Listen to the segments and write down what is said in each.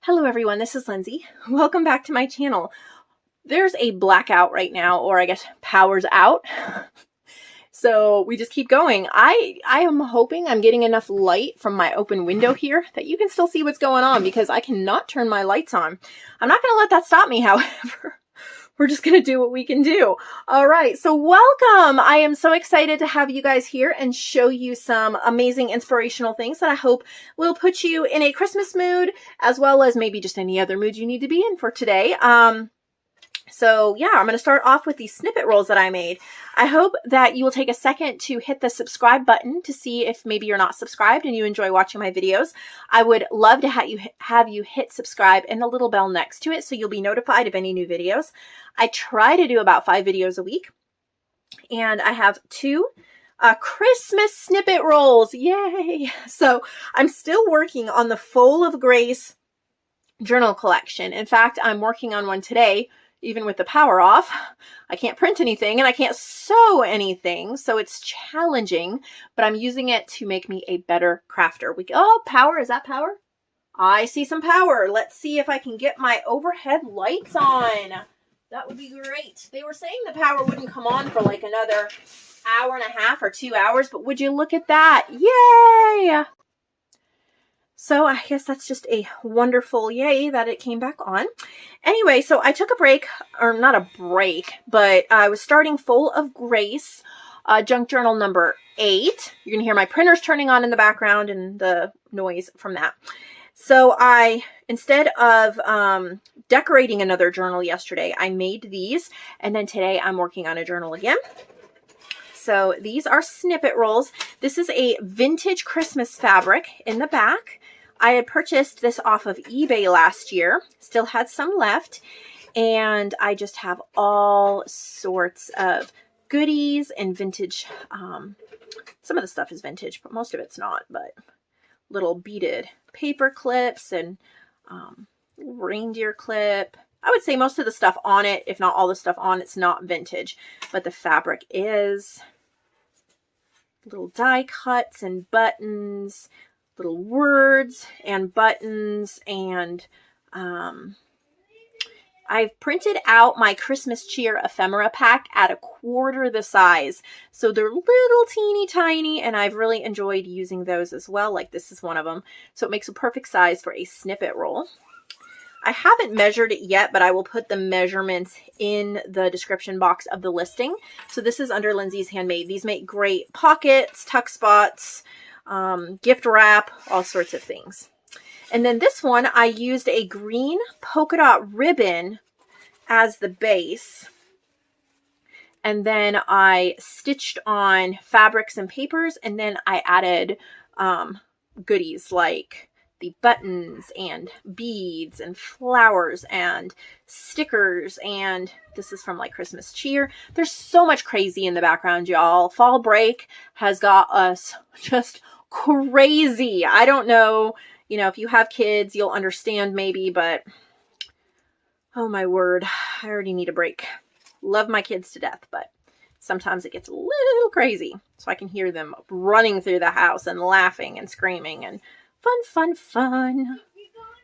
Hello everyone, this is Lindsay. Welcome back to my channel. There's a blackout right now, or I guess power's out. So we just keep going. I am hoping I'm getting enough light from my open window here that you can still see what's going on, because I cannot turn my lights on. I'm not going to let that stop me, however. We're just going to do what we can do. All right, so welcome. I am so excited to have you guys here and show you some amazing inspirational things that I hope will put you in a Christmas mood, as well as maybe just any other mood you need to be in for today. So yeah, I'm going to start off with these snippet rolls that I made. I hope that you will take a second to hit the subscribe button to see if maybe you're not subscribed and you enjoy watching my videos. I would love to have you hit subscribe and the little bell next to it so you'll be notified of any new videos. I try to do about 5 videos a week, and I have 2 Christmas snippet rolls. Yay! So I'm still working on the Full of Grace journal collection. In fact, I'm working on one today. Even with the power off, I can't print anything and I can't sew anything, so it's challenging, but I'm using it to make me a better crafter. Oh, power, is that power? I see some power. Let's see if I can get my overhead lights on. That would be great. They were saying the power wouldn't come on for like another hour and a half or 2 hours, but would you look at that? Yay! So I guess that's just a wonderful yay that it came back on. Anyway, so I took a break, or not a break, but I was starting Full of Grace, junk journal number 8. You're going to hear my printers turning on in the background and the noise from that. So instead of decorating another journal yesterday, I made these, and then today I'm working on a journal again. So these are snippet rolls. This is a vintage Christmas fabric in the back. I had purchased this off of eBay last year, still had some left, and I just have all sorts of goodies and vintage. Some of the stuff is vintage, but most of it's not, but little beaded paper clips and reindeer clip. I would say most of the stuff on it, if not all the stuff on it's not vintage, but the fabric is. Little die cuts and buttons, little words and buttons, and I've printed out my Christmas cheer ephemera pack at 1/4 the size. So they're little teeny tiny, and I've really enjoyed using those as well. Like this is one of them. So it makes a perfect size for a snippet roll. I haven't measured it yet, but I will put the measurements in the description box of the listing. So this is under Lindsay's Handmade. These make great pockets, tuck spots, gift wrap, all sorts of things. And then this one, I used a green polka dot ribbon as the base. And then I stitched on fabrics and papers, and then I added goodies like the buttons and beads and flowers and stickers, and this is from like Christmas cheer. There's so much crazy in the background, y'all. Fall break has got us just crazy. I don't know, if you have kids, you'll understand maybe, but oh my word, I already need a break. Love my kids to death, but sometimes it gets a little crazy. So I can hear them running through the house and laughing and screaming and fun.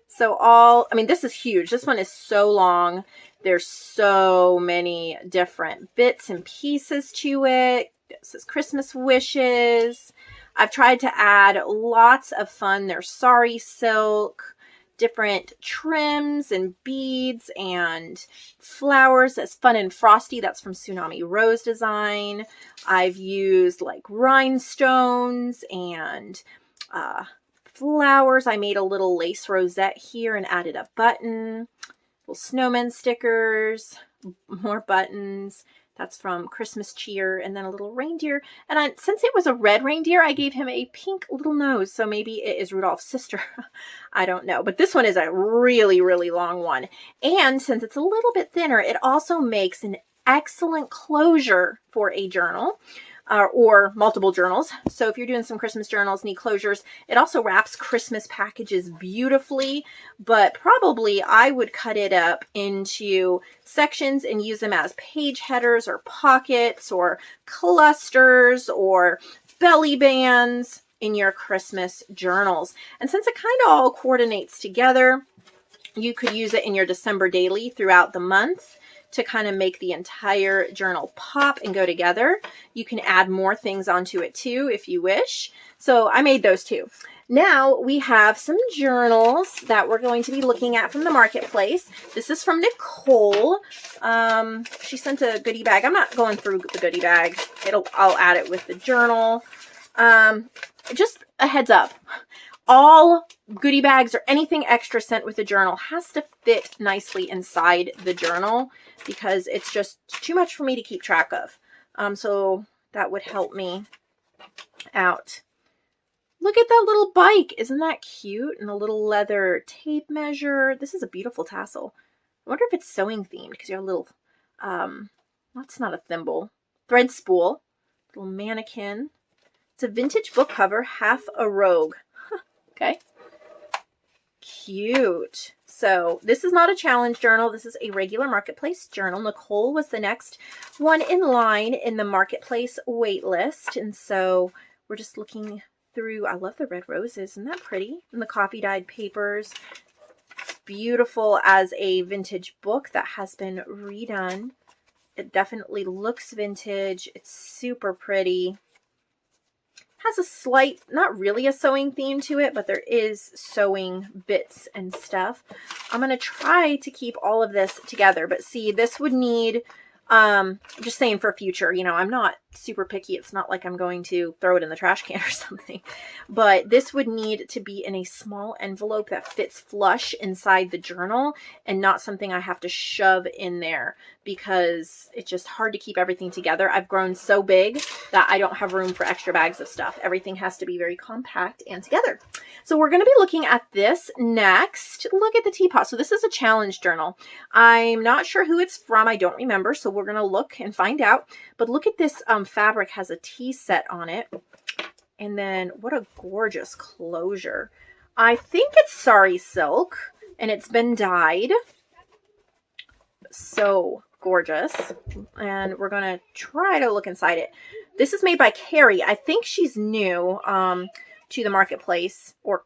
So this is huge. This one is so long. There's so many different bits and pieces to it. This is Christmas wishes. I've tried to add lots of fun. There's sari silk, different trims and beads and flowers. That's fun and frosty. That's from Tsunami Rose Design. I've used like rhinestones and flowers. I made a little lace rosette here and added a button. Little snowman stickers, more buttons. That's from Christmas cheer, and then a little reindeer. And since it was a red reindeer, I gave him a pink little nose, so maybe it is Rudolph's sister. I don't know, but this one is a really, really long one. And since it's a little bit thinner, it also makes an excellent closure for a journal. Or multiple journals. So if you're doing some Christmas journals, need closures. It also wraps Christmas packages beautifully, but probably I would cut it up into sections and use them as page headers or pockets or clusters or belly bands in your Christmas journals. And since it kind of all coordinates together, You could use it in your December daily throughout the month to kind of make the entire journal pop and go together. You can add more things onto it too if you wish. So I made those too. Now we have some journals that we're going to be looking at from the marketplace. This is from Nicole. She sent a goodie bag. I'm not going through the goodie bag. I'll add it with the journal. Just a heads up. All goodie bags or anything extra sent with the journal has to fit nicely inside the journal because it's just too much for me to keep track of. So that would help me out. Look at that little bike. Isn't that cute? And a little leather tape measure. This is a beautiful tassel. I wonder if it's sewing themed because you have a little, that's not a thimble. Thread spool. Little mannequin. It's a vintage book cover, half a rogue. Okay. Cute. So this is not a challenge journal. This is a regular marketplace journal. Nicole was the next one in line in the marketplace wait list. And so we're just looking through. I love the red roses. Isn't that pretty? And the coffee dyed papers. Beautiful as a vintage book that has been redone. It definitely looks vintage. It's super pretty. Has a slight, not really a sewing theme to it, but there is sewing bits and stuff. I'm going to try to keep all of this together, but see, this would need, just saying for future, you know, I'm not super picky. It's not like I'm going to throw it in the trash can or something, but this would need to be in a small envelope that fits flush inside the journal and not something I have to shove in there because it's just hard to keep everything together. I've grown so big that I don't have room for extra bags of stuff. Everything has to be very compact and together. So we're going to be looking at this next. Look at the teapot. So this is a challenge journal. I'm not sure who it's from. I don't remember. So we're going to look and find out. But look at this fabric has a tea set on it. And then what a gorgeous closure. I think it's sari silk and it's been dyed. So gorgeous. And we're going to try to look inside it. This is made by Carrie. I think she's new to the marketplace, or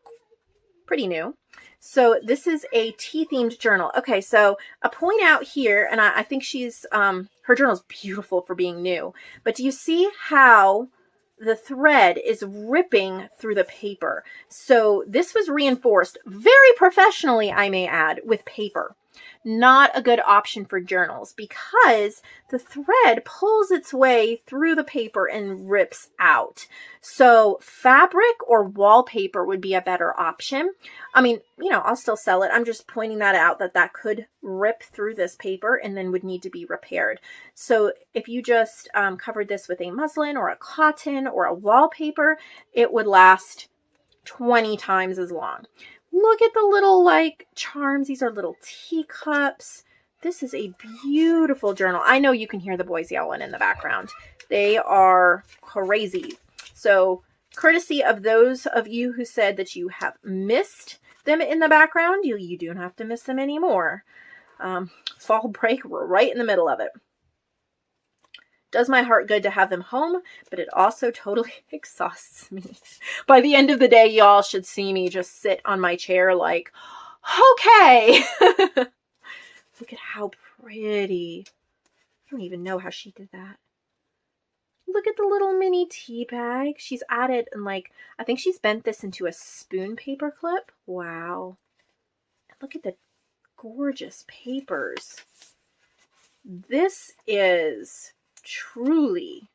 pretty new. So this is a tea themed journal. Okay, so a point out here, and I think she's, her journal's beautiful for being new, but do you see how the thread is ripping through the paper? So this was reinforced very professionally, I may add, with paper. Not a good option for journals because the thread pulls its way through the paper and rips out. So fabric or wallpaper would be a better option. I mean, you know, I'll still sell it. I'm just pointing that out, that could rip through this paper and then would need to be repaired. So if you just covered this with a muslin or a cotton or a wallpaper, it would last 20 times as long. Look at the little like charms. These are little teacups. This is a beautiful journal. I know you can hear the boys yelling in the background. They are crazy. So courtesy of those of you who said that you have missed them in the background, you don't have to miss them anymore. Fall break, we're right in the middle of it. Does my heart good to have them home, but it also totally exhausts me. By the end of the day, y'all should see me just sit on my chair like, okay. Look at how pretty. I don't even know how she did that. Look at the little mini tea bag. She's added, and like, I think she's bent this into a spoon paper clip. Wow. And look at the gorgeous papers. This is truly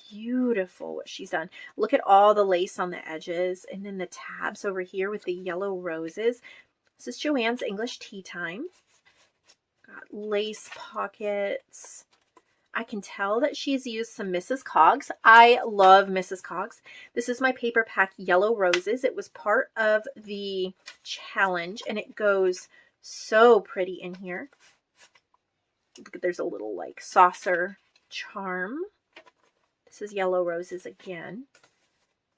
beautiful what she's done. Look at all the lace on the edges and then the tabs over here with the yellow roses. This is Joanne's English Tea Time. Got lace pockets. I can tell that she's used some Mrs. Coggs. I love Mrs. Coggs. This is my paper pack Yellow Roses. It was part of the challenge and it goes so pretty in here. There's a little like saucer charm. This is Yellow Roses again.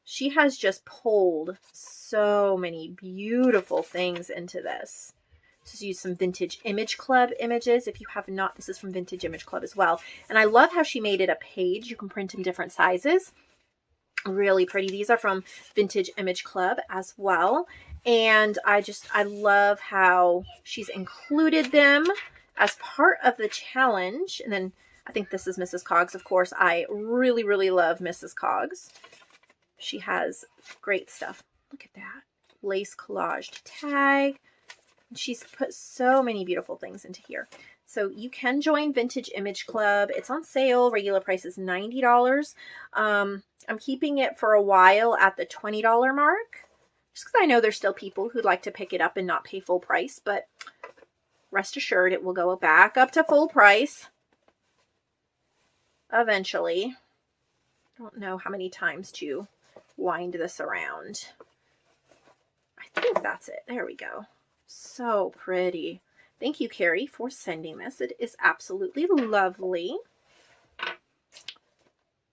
She has just pulled so many beautiful things into this. Just use some Vintage Image Club images. If you have not, this is from Vintage Image Club as well. And I love how she made it a page. You can print in different sizes. Really pretty. These are from Vintage Image Club as well. And I love how she's included them as part of the challenge. And then I think this is Mrs. Coggs. Of course, I really, really love Mrs. Coggs. She has great stuff. Look at that. Lace collaged tag. She's put so many beautiful things into here. So you can join Vintage Image Club. It's on sale. Regular price is $90. I'm keeping it for a while at the $20 mark. Just because I know there's still people who'd like to pick it up and not pay full price. But rest assured, it will go back up to full price eventually. I don't know how many times to wind this around. I think that's it. There we go. So pretty. Thank you, Carrie, for sending this. It is absolutely lovely.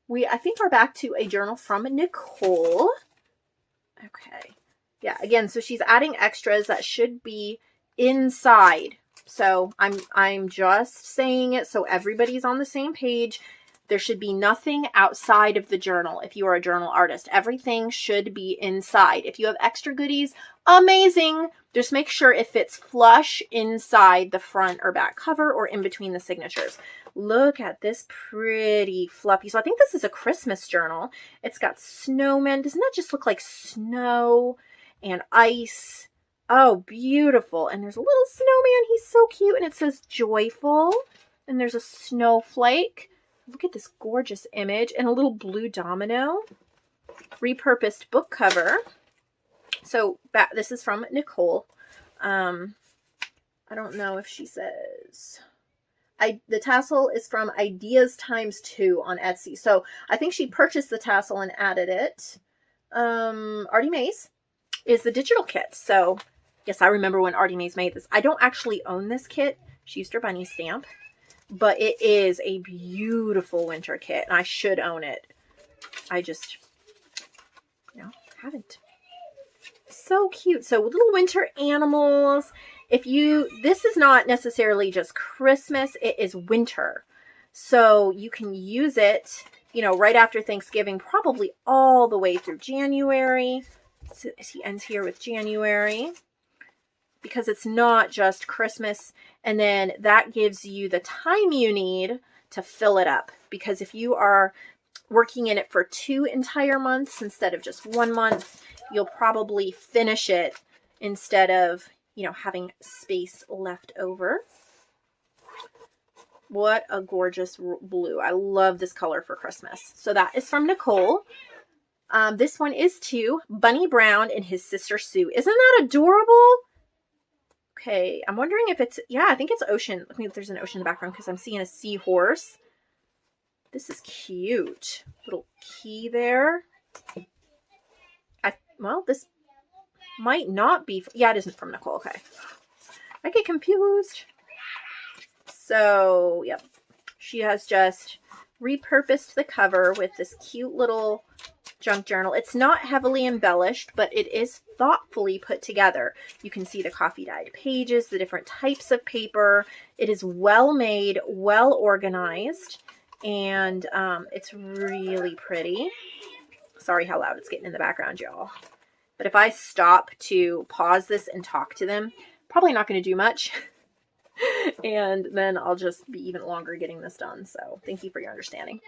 We, I think, are back to a journal from Nicole. Okay. Yeah, again, so she's adding extras that should be inside. So I'm just saying it so everybody's on the same page. There should be nothing outside of the journal if you are a journal artist. Everything should be inside. If you have extra goodies, amazing. Just make sure it fits flush inside the front or back cover or in between the signatures. Look at this pretty fluffy. So I think this is a Christmas journal. It's got snowmen. Doesn't that just look like snow and ice? Oh, beautiful. And there's a little snowman. He's so cute. And it says joyful. And there's a snowflake. Look at this gorgeous image and a little blue domino. Repurposed book cover. So this is from Nicole. I don't know if she says. The tassel is from Ideas ×2 on Etsy. So I think she purchased the tassel and added it. Artie Mays is the digital kit. So yes, I remember when Artie Mays made this. I don't actually own this kit. She used her bunny stamp. But it is a beautiful winter kit, and I should own it. I just, haven't. So cute. So little winter animals. This is not necessarily just Christmas, it is winter. So you can use it, right after Thanksgiving, probably all the way through January. So he ends here with January. Because it's not just Christmas, and then that gives you the time you need to fill it up. Because if you are working in it for 2 entire months instead of just 1 month, you'll probably finish it instead of, having space left over. What a gorgeous blue. I love this color for Christmas. So that is from Nicole. This one is to Bunny Brown and his sister Sue. Isn't that adorable? Okay, I'm wondering if it's, I think it's ocean. I think there's an ocean in the background because I'm seeing a seahorse. This is cute. Little key there. Well, this might not be, it isn't from Nicole. Okay. I get confused. So, yep. She has just repurposed the cover with this cute little junk journal. It's not heavily embellished, but it is thoughtfully put together. You can see the coffee dyed pages, the different types of paper. It is well made, well organized, and it's really pretty. Sorry how loud it's getting in the background, y'all. But if I stop to pause this and talk to them, probably not going to do much. And then I'll just be even longer getting this done. So thank you for your understanding.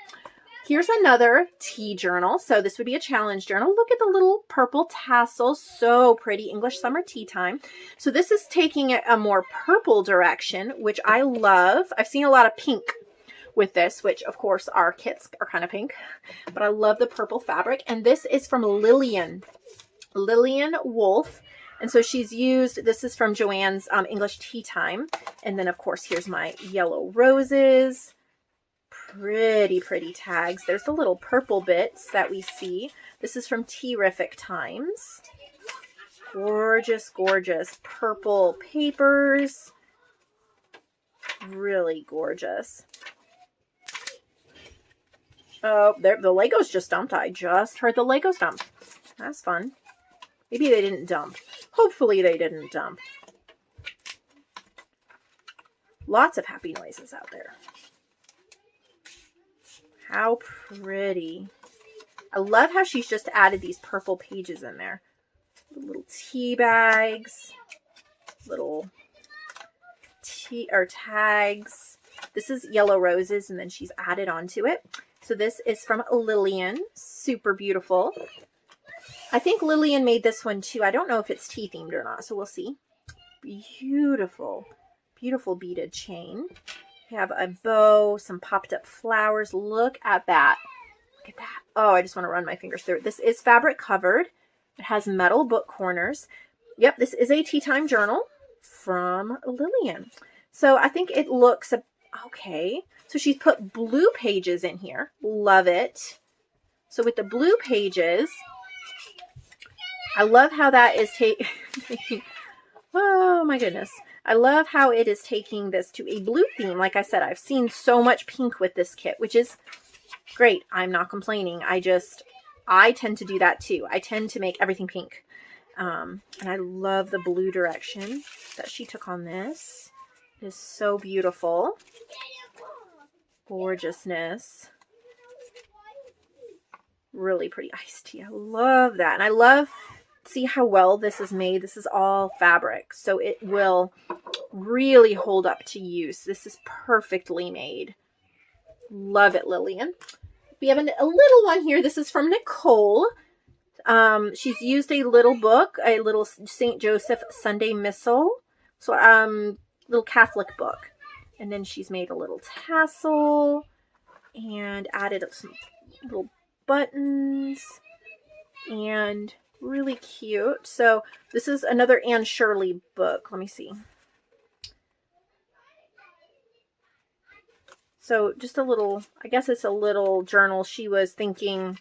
Here's another tea journal. So this would be a challenge journal. Look at the little purple tassel. So pretty. English Summer Tea Time. So this is taking it a more purple direction, which I love. I've seen a lot of pink with this, which of course our kits are kind of pink. But I love the purple fabric. And this is from Lillian Wolf. And so she's used, this is from Joanne's English Tea Time. And then of course, here's my yellow roses. Pretty, pretty tags. There's the little purple bits that we see. This is from Terrific Times. Gorgeous, gorgeous purple papers. Really gorgeous. Oh, the Legos just dumped. I just heard the Legos dump. That's fun. Maybe they didn't dump. Hopefully they didn't dump. Lots of happy noises out there. How pretty. I love how she's just added these purple pages in there. little tea bags, little tea or tags. This is yellow roses, and then she's added onto it. So this is from Lillian. Super beautiful. I think Lillian made this one too. I don't know if it's tea themed or not, so we'll see. Beautiful, beautiful beaded chain. We have a bow, some popped up flowers. Look at that. Look at that. Oh, I just want to run my fingers through it. This is fabric covered. It has metal book corners. Yep, this is a tea time journal from Lillian. So I think it looks okay. So she's put blue pages in here. Love it. So with the blue pages, I love how that is taking, oh my goodness. I love how it is taking this to a blue theme. Like I said, I've seen so much pink with this kit, which is great. I'm not complaining. I tend to do that too. I tend to make everything pink. And I love the blue direction that she took on this. It is so beautiful. Gorgeousness. Really pretty iced tea. I love that. And I love, see how well this is made. This is all fabric, so it will really hold up to use. This is perfectly made. Love it, Lillian. We have a little one here. This is from Nicole. She's used a little book, a little St. Joseph Sunday Missal, so little Catholic book. And then she's made a little tassel and added some little buttons, and really cute. So this is another Anne Shirley book. Let me see. So just a little, I guess it's a little journal. She was thinking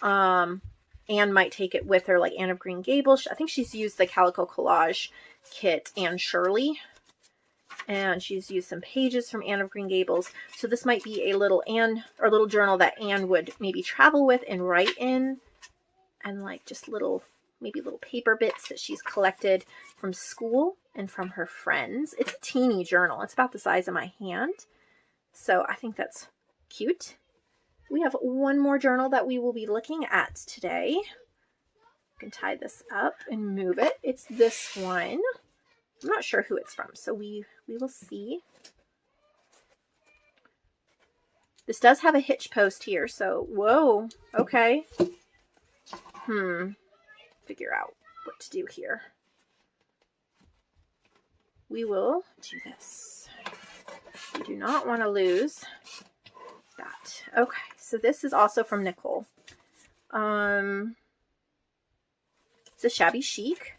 Anne might take it with her, like Anne of Green Gables. I think she's used the Calico Collage kit, Anne Shirley. And she's used some pages from Anne of Green Gables. So this might be a little Anne, or little journal that Anne would maybe travel with and write in. And like just little, maybe little paper bits that she's collected from school and from her friends. It's a teeny journal. It's about the size of my hand. So I think that's cute. We have one more journal that we will be looking at today. You can tie this up and move it. It's this one. I'm not sure who it's from, so we will see. This does have a hitch post here, so whoa, okay. Figure out what to do here. We will do this. We do not want to lose that. Okay, so this is also from Nicole. It's a shabby chic.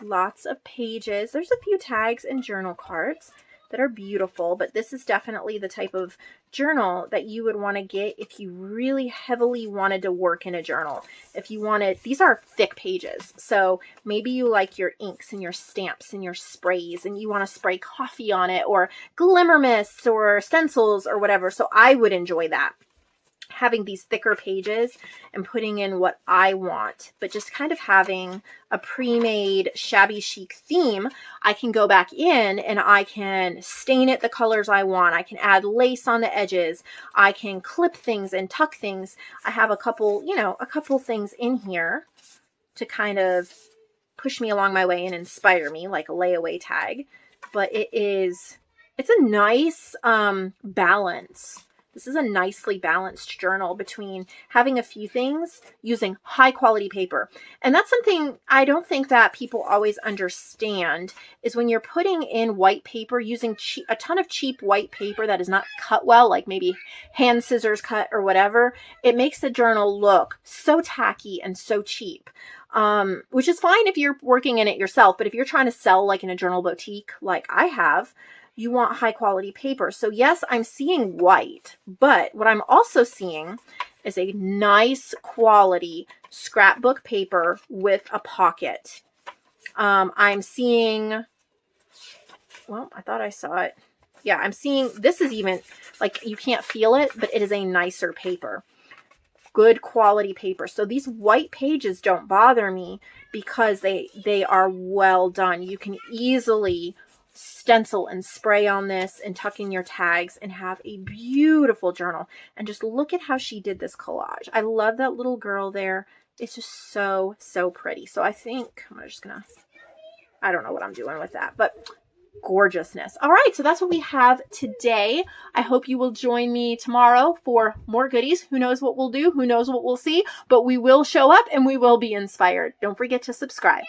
Lots of pages. There's a few tags and journal cards that are beautiful, but this is definitely the type of journal that you would want to get if you really heavily wanted to work in a journal. If you wanted, these are thick pages, so maybe you like your inks and your stamps and your sprays and you want to spray coffee on it, or glimmer mists or stencils or whatever. So I would enjoy that, having these thicker pages and putting in what I want, but just kind of having a pre-made shabby chic theme. I can go back in and I can stain it the colors I want. I can add lace on the edges. I can clip things and tuck things. I have a couple, a couple things in here to kind of push me along my way and inspire me, like a layaway tag. But it's a nice balance. This is a nicely balanced journal between having a few things, using high quality paper. And that's something I don't think that people always understand, is when you're putting in white paper, using a ton of cheap white paper that is not cut well, like maybe hand scissors cut or whatever, it makes the journal look so tacky and so cheap. Which is fine if you're working in it yourself, but if you're trying to sell like in a journal boutique like I have, you want high quality paper. So yes, I'm seeing white, but what I'm also seeing is a nice quality scrapbook paper with a pocket. I'm seeing, well, I thought I saw it. Yeah, I'm seeing, this is even, like, you can't feel it, but it is a nicer paper. Good quality paper. So these white pages don't bother me because they are well done. You can easily stencil and spray on this and tuck in your tags and have a beautiful journal. And just look at how she did this collage. I love that little girl there It's just so, so pretty. So I think I'm just gonna, I don't know what I'm doing with that, but gorgeousness. All right, so that's what we have today. I hope you will join me tomorrow for more goodies. Who knows what we'll do? Who knows what we'll see? But we will show up and we will be inspired. Don't forget to subscribe.